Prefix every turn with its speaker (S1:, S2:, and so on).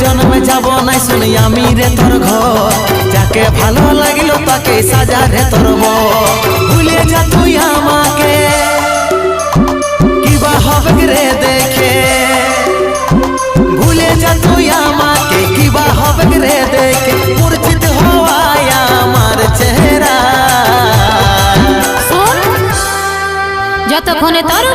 S1: জন্মে যাব নাই শুনি আমি রে তোর ঘর, যাকে ভালো লাগিল তাকে সাজা রে তোর বর। ভুলে যা তুই আমাকে, কিবা হবে রে দেখে, ভুলে যা তুই আমাকে, কিবা হবে রে দেখে, মূর্ছিত হওয়ায় আমার চেহারা।
S2: যতক্ষণে তোর